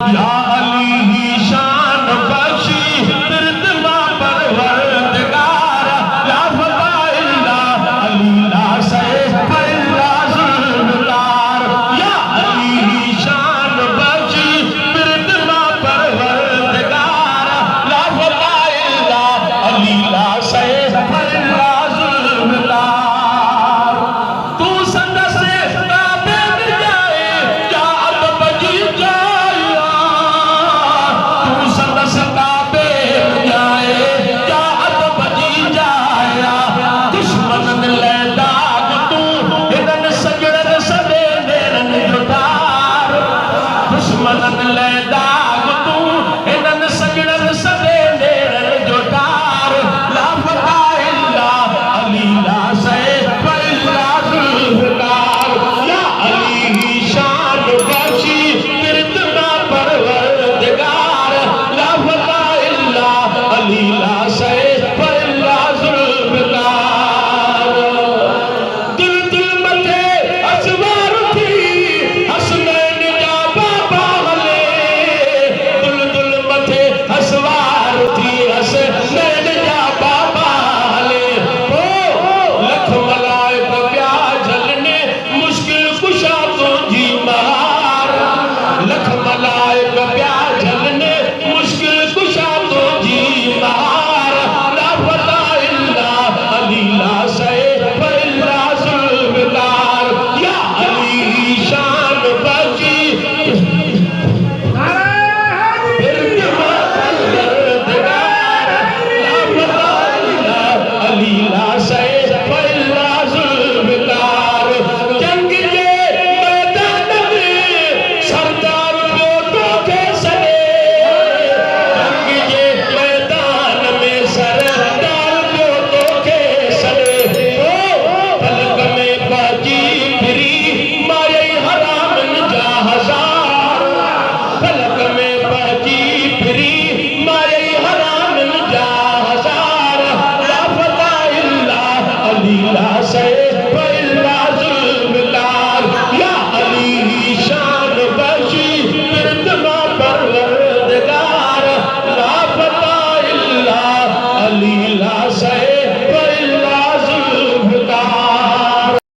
या अली ही शान बख्शी बिरदमा परवरदिगार या फदाइला अली ला सैफ ज़ुल्फ़िकार या अली ही शान बख्शी बिरदमा परवरदिगार या फदाइला अली ला सैफ ज़ुल्फ़िकार तू संदस काबे में जाए या अदब की दुश्मन ले